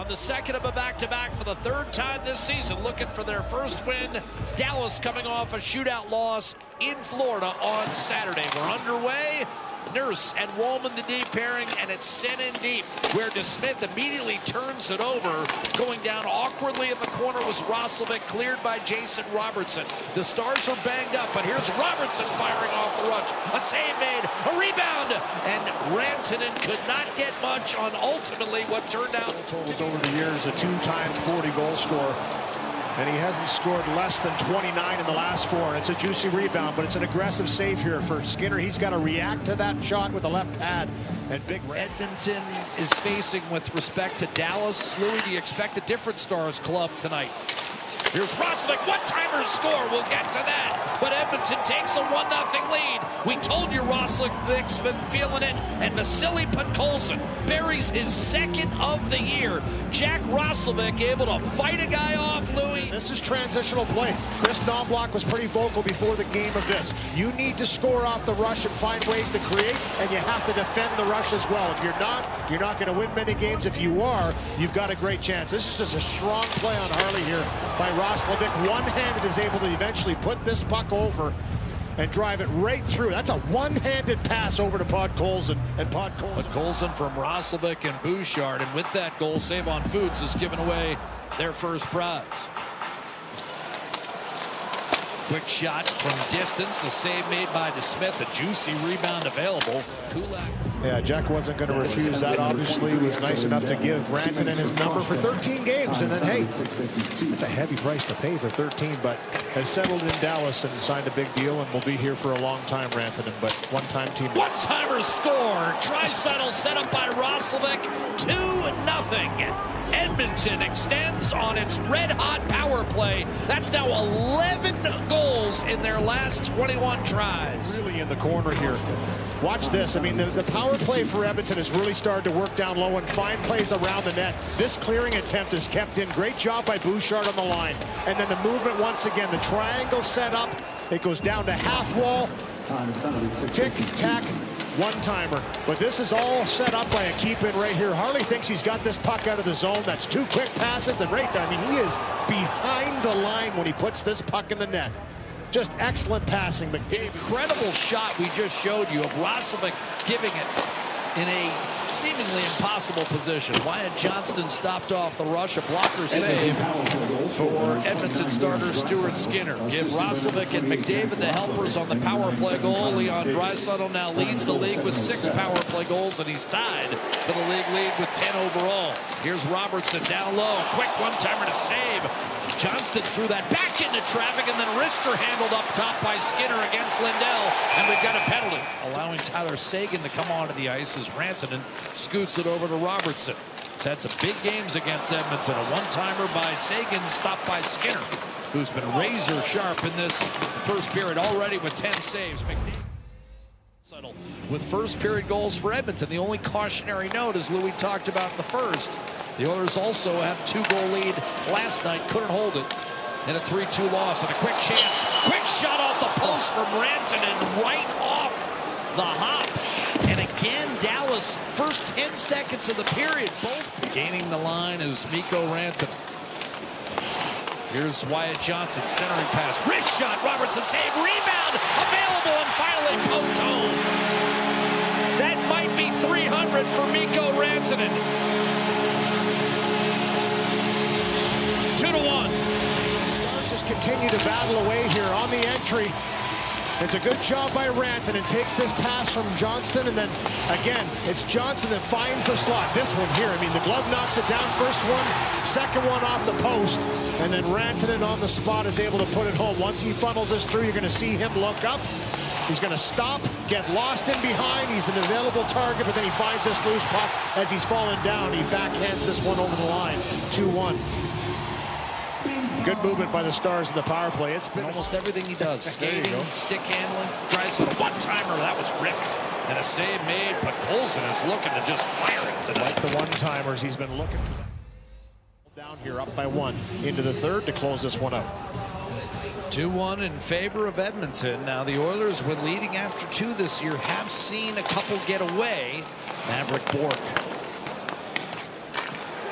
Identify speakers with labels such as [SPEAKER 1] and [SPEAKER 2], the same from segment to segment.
[SPEAKER 1] the second of a back-to-back for the third time this season, looking for their first win. Dallas coming off a shootout loss in Florida on Saturday. We're underway. Nurse and Woolman the deep pairing, and it's sent in deep, where DeSmith immediately turns it over. Going down awkwardly in the corner was Roslovic, cleared by Jason Robertson. The Stars are banged up, but here's Robertson firing off the rush. A save made, a rebound, and Rantanen could not get much on ultimately what turned out
[SPEAKER 2] to over the years a 2-time 40-goal scorer. And he hasn't scored less than 29 in the last 4. And it's a juicy rebound, but it's an aggressive save here for Skinner. He's got to react to that shot with the left pad. And big
[SPEAKER 1] Edmonton is facing with respect to Dallas. Louis, do you expect a different Stars club tonight? Here's Roslovic, one-timer score. We'll get to that. But Edmonton takes a 1-0 lead. We told you Roslovic's been feeling it. And Vasily Podkolzin buries his second of the year. Jack Roslovic able to fight a guy off, Louis.
[SPEAKER 2] This is transitional play. Chris Knobloch was pretty vocal before the game of this. You need to score off the rush and find ways to create, and you have to defend the rush as well. If you're not going to win many games. If you are, you've got a great chance. This is just a strong play on Harley here by Roslovic. One-handed is able to eventually put this puck over and drive it right through. That's a one-handed pass over to Podkolzin. And
[SPEAKER 1] Podkolzin from Roslovic and Bouchard. And with that goal, Save on Foods has given away their first prize. Quick shot from distance, a save made by DeSmith, a juicy rebound available. Kulak.
[SPEAKER 2] Yeah, Jack wasn't going to refuse that. Obviously, he was nice enough to give Rantanen his number for 13 games. And then, hey, it's a heavy price to pay for 13, but has settled in Dallas and signed a big deal and will be here for a long time, Rantanen. But one-time team.
[SPEAKER 1] One-timer score. Draisaitl set up by Roslovic. 2-0. Edmonton extends on its red-hot power play. That's now 11 goals in their last 21 tries.
[SPEAKER 2] Really in the corner here. Watch this. I mean, the power play for Edmonton has really started to work down low and find plays around the net. This clearing attempt is kept in. Great job by Bouchard on the line. And then the movement once again. The triangle set up. It goes down to half wall. Tick-tack. One-timer. But this is all set up by a keep-in right here. Harley thinks he's got this puck out of the zone. That's 2 quick passes. And right there, I mean, he is behind the line when he puts this puck in the net. Just excellent passing, McDavid.
[SPEAKER 1] Incredible shot we just showed you of Roslovic giving it in a seemingly impossible position. Wyatt Johnston stopped off the rush, a blocker save for Edmonton starter Stuart Skinner. Give Roslovic and McDavid the helpers on the power play goal. Leon Draisaitl now leads the league with 6 power play goals, and he's tied for the league lead with 10 overall. Here's Robertson down low, quick one-timer to save. Johnston threw that back into traffic, and then wrister handled up top by Skinner against Lindell, and we've got a penalty, allowing Tyler Seguin to come onto the ice as Rantanen scoots it over to Robertson. He's had some big games against Edmonton. A one-timer by Seguin, stopped by Skinner, who's been razor sharp in this first period already with 10 saves. McDavid with first period goals for Edmonton. The only cautionary note, as Louis talked about in the first, the Oilers also had a 2-goal lead last night, couldn't hold it, and a 3-2 loss. And a quick chance, quick shot off the post from Rantanen, right off the hop. And again, Dallas, first 10 seconds of the period, both gaining the line is Mikko Rantanen. Here's Wyatt Johnston, centering pass, wrist shot, Robertson save, rebound, available, and finally poked home. That might be 300 for Mikko Rantanen. 2-1.
[SPEAKER 2] Stars just continue to battle away here on the entry. It's a good job by Rantanen. Takes this pass from Johnston, and then again, it's Johnston that finds the slot. This one here, I mean, the glove knocks it down. First one, second one off the post, and then Rantanen on the spot is able to put it home. Once he funnels this through, you're going to see him look up. He's going to stop, get lost in behind. He's an available target, but then he finds this loose puck as he's falling down. He backhands this one over the line. 2-1. Good movement by the Stars in the power play. It's been
[SPEAKER 1] almost everything he does. Skating, stick handling, Draisaitl, one-timer, that was ripped. And a save made, but Colson is looking to just fire it tonight.
[SPEAKER 2] Like the one-timers, he's been looking for that. Down here, up by 1 into the third to close this one up.
[SPEAKER 1] 2-1 in favor of Edmonton. Now the Oilers, when leading after 2 this year, have seen a couple get away. Maverick Bourque.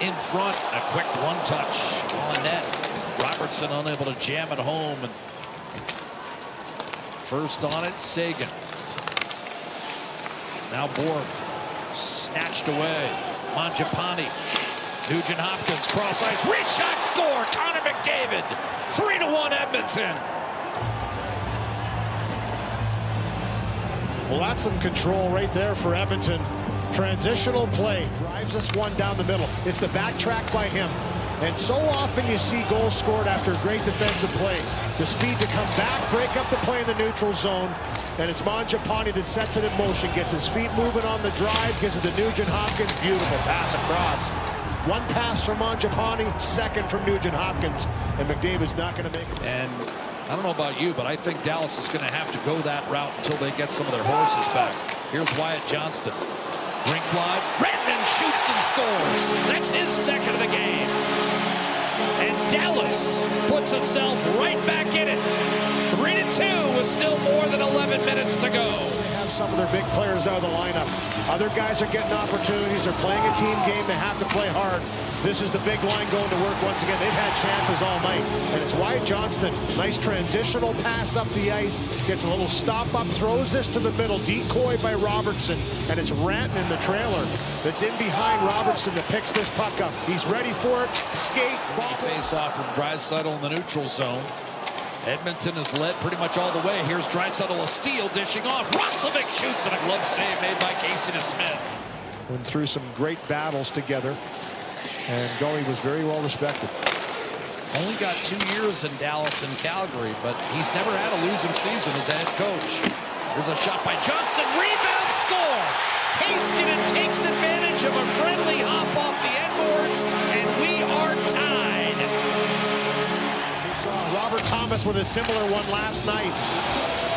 [SPEAKER 1] in front. A quick one-touch on net. Robertson unable to jam it home. And first on it, Sagan. Now Borg snatched away. Mangiapane. Nugent Hopkins cross ice. Reach shot, score. Connor McDavid. 3-1 Edmonton.
[SPEAKER 2] Well, that's some control right there for Edmonton. Transitional play. Drives this one down the middle. It's the backtrack by him. And so often you see goals scored after a great defensive play. The speed to come back, break up the play in the neutral zone. And it's Mangiapane that sets it in motion. Gets his feet moving on the drive. Gives it to Nugent Hopkins. Beautiful pass across. One pass from Mangiapane, second from Nugent Hopkins. And McDavid's not going to make it.
[SPEAKER 1] And I don't know about you, but I think Dallas is going to have to go that route until they get some of their horses back. Here's Wyatt Johnston. Rink wide. Redmond shoots and scores. That's his second of the game. And Dallas puts itself right back in it. 3-2 with still more than 11 minutes to go.
[SPEAKER 2] They have some of their big players out of the lineup. Other guys are getting opportunities. They're playing a team game. They have to play hard. This is the big line going to work once again. They've had chances all night. And it's Wyatt Johnston. Nice transitional pass up the ice. Gets a little stop up. Throws this to the middle. Decoy by Robertson. And it's Rantanen in the trailer that's in behind Robertson that picks this puck up. He's ready for it. Skate.
[SPEAKER 1] Face off from Draisaitl in the neutral zone. Edmonton has led pretty much all the way. Here's Draisaitl, a steal, dishing off. Roslovic shoots, and a glove save made by Casey DeSmith.
[SPEAKER 2] Went through some great battles together. And Gully was very well respected.
[SPEAKER 1] Only got 2 years in Dallas and Calgary, but he's never had a losing season as a head coach. There's a shot by Johnston. Rebound, score! Heiskanen takes advantage of a friendly hop off the end boards, and we are tied.
[SPEAKER 2] We saw Robert Thomas with a similar one last night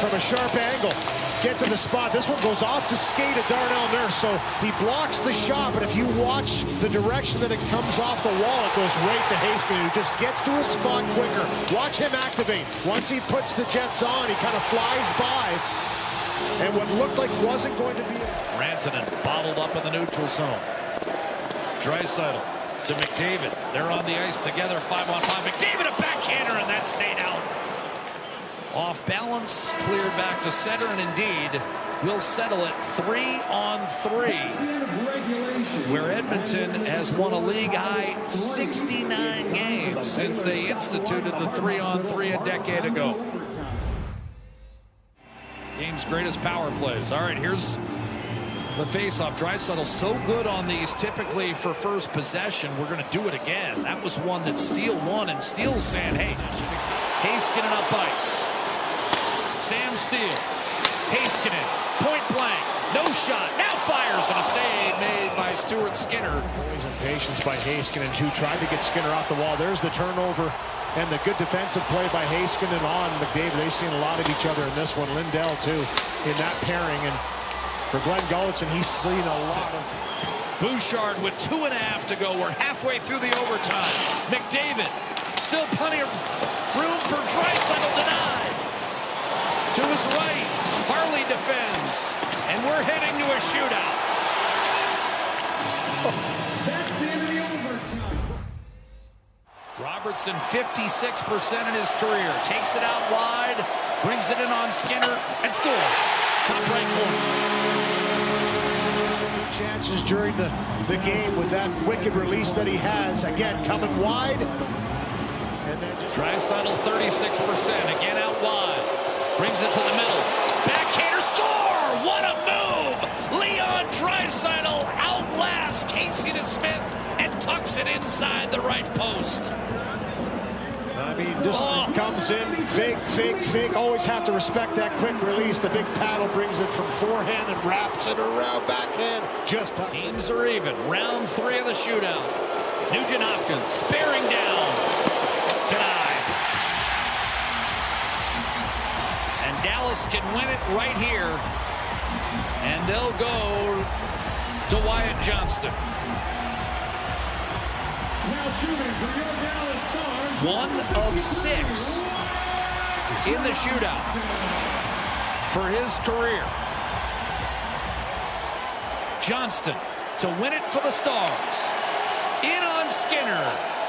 [SPEAKER 2] from a sharp angle. Get to the spot. This one goes off the skate of Darnell Nurse, so he blocks the shot, but if you watch the direction that it comes off the wall, it goes right to Heiskanen, who just gets to his spot quicker. Watch him activate. Once he puts the Jets on, he kind of flies by, and what looked like wasn't going to be...
[SPEAKER 1] Rantanen bottled up in the neutral zone. Draisaitl to McDavid. They're on the ice together, 5-on-5. McDavid a backhander, and that stayed out. Off balance, cleared back to center, and indeed will settle it 3-on-3, where Edmonton has won a league-high 69 games since they instituted the 3-on-3 a decade ago. Game's greatest power plays. All right, here's the face-off. Draisaitl so good on these, typically for first possession. We're going to do it again. That was one that Steele won, and Steele's saying, hey, Heiskanen up ice. Sam Steele. Heiskanen, point blank, no shot, now fires, and a save made by Stuart Skinner.
[SPEAKER 2] Patience by Heiskanen, who tried to get Skinner off the wall. There's the turnover and the good defensive play by Heiskanen on McDavid. They've seen a lot of each other in this one. Lindell, too, in that pairing. And for Glenn Gulletson, he's seen a lot of...
[SPEAKER 1] Bouchard with 2.5 to go. We're halfway through the overtime. McDavid, still plenty of room for Draisaitl, denied. To his right, Harley defends, and we're heading to a shootout.
[SPEAKER 3] That's the end of the overtime.
[SPEAKER 1] Robertson, 56% in his career, takes it out wide, brings it in on Skinner, and scores. Top right corner.
[SPEAKER 2] Chances during the game with that wicked release that he has. Again, coming wide. And then just...
[SPEAKER 1] Draisaitl, 36%, again out wide. Brings it to the middle. Backhander, score! What a move! Leon Draisaitl outlasts Casey DeSmith and tucks it inside the right post.
[SPEAKER 2] I mean, just comes in, fake. Always have to respect that quick release. The big paddle brings it from forehand and wraps it around backhand. Just tucks it.
[SPEAKER 1] Teams are even. Round 3 of the shootout. Nugent Hopkins, bearing down. Denied. Dallas can win it right here, and they'll go to Wyatt Johnston.
[SPEAKER 3] Now shooting for your Dallas Stars.
[SPEAKER 1] 1 of 6 in the shootout for his career. Johnston to win it for the Stars. In on Skinner.